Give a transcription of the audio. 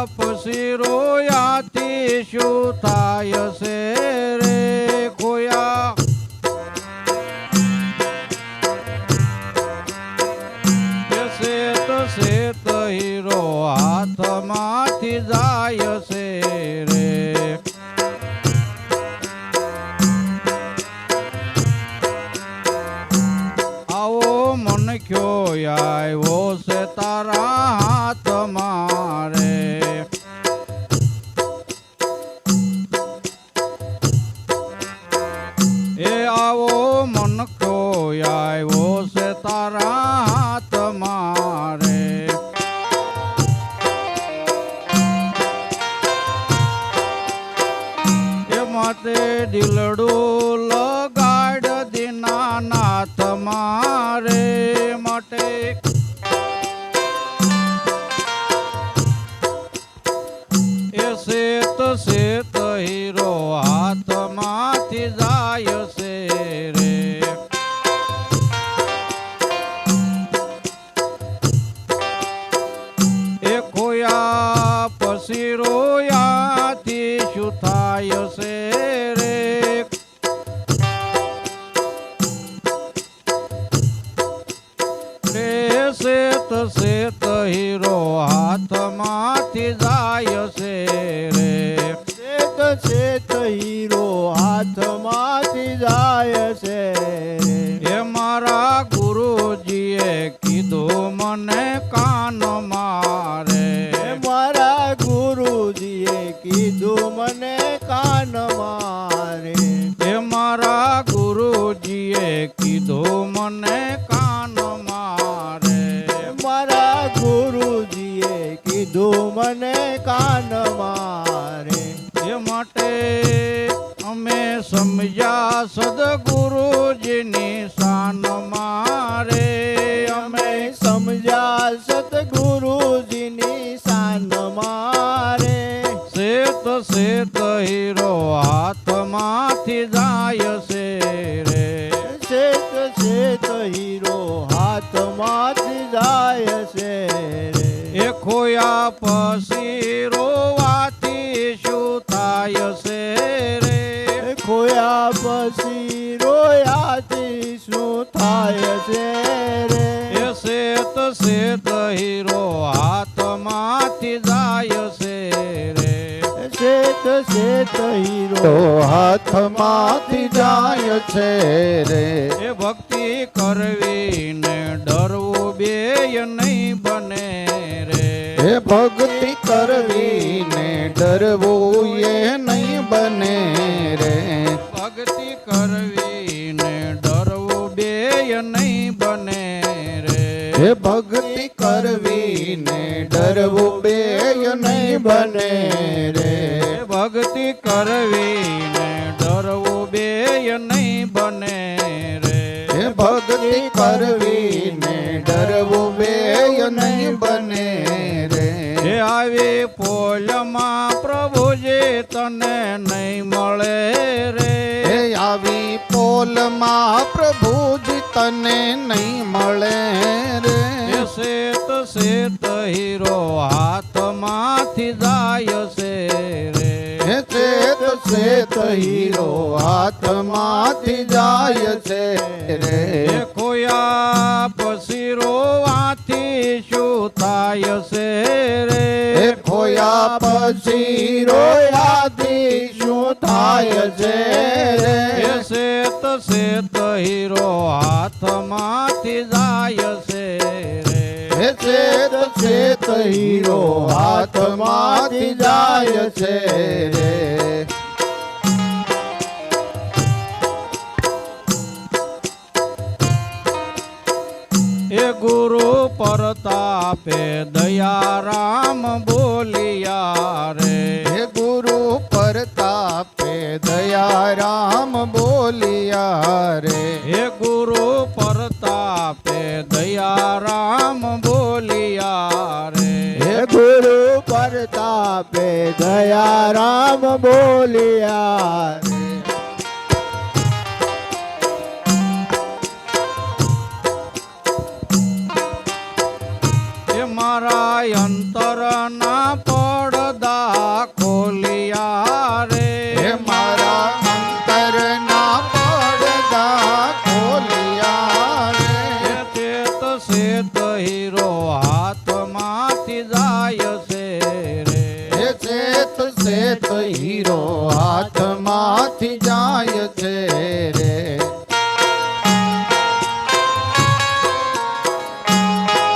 પછી રોયાથી શું થાય છે રે ખોયા શેત હીરો હાથમાંથી જાય છે રે આવો મનખ્યો આવ્યો છે તારા હાથમાં રે એ આવો મનખ્યો આવ્યો છે તારા હાથમાં રે એ માટે દિલડું લગાડ દીનાનાથ મારે માટે એ શેત શેત હીરો હાથમાંથી જાય છે રે એ ખોયા પછી રોયાથી શું થાય છે રે શેત શેત હીરો હાથમાંથી જાય છે રે શેત શેત હીરો હાથમાંથી જાય છે એ મારા ગુરુજીએ કીધું મને કાન મારે મારા ગુરુજીએ કીધું મને કાન મારે એ મારા ગુરુજીએ કીધું મને કાન મારે મારા ગુરુજીએ કીધું મને કાન મારે એ માટે અમે સમજ્યા સદગુરુજીની શાન મારે અમે સમજ્યા સતગુરુજીની શાન મારે શેત શેત હીરો હાથમાંથી જાય છે રે શેત શેત હીરો હાથમાંથી જાય છે રે એ ખોયા પછી રોવાથી શું થાય છે રે ખોયા પછી રોયાથી શું થાય છે રે એ શેત શેત હીરો હાથમાંથી જાય છે રે શેત શેત હીરો હાથમાંથી જાય છે રે એ ભક્તિ કરવી ને ડરવું બેય નહીં બને રે હે ભક્તિ કરવી ને ડરવું એ નહીં બને રે ભક્તિ કરવી ને ડરવું બેય નહીં બને રે હે ભક્તિ કરવી ને ડરવું બેય નહીં બને રે ભક્તિ કરવી ને ડરવું બેય નહીં બને રે હે ભક્તિ કરવી ને ડરવું બેય નહીં બને રે હે આવી પોલમાં પ્રભુજી તને નહીં મળે રે હે આવી પોલમાં પ્રભુજી તને નહીં મળે રે એ શેત શેત હીરો હાથમાંથી જાય છે રે હે શેત શેત હીરો હાથમાંથી જાય છે રે એ ખોયા પછી રોવાથી શું થાય છે રે હે ખોયા પછી રોયાથી શું થાય છે રે એ શેત શેત હીરો હાથમાંથી જાય છે રે હે શેત શેત હીરો હાથમાંથી જાય છે રે એ ગુરુ પરતાપે દયારામ બોલિયા રે હે ગુરુ પરતાપે દયારામ બોલિયા રે હે ગુરુ પરતાપે દયારામ બોલિયા રે હે ગુરુ પરતાપે દયારામ બોલિયા રે એ મારા અંતરના પડ હીરો હાથમાંથી જાય છે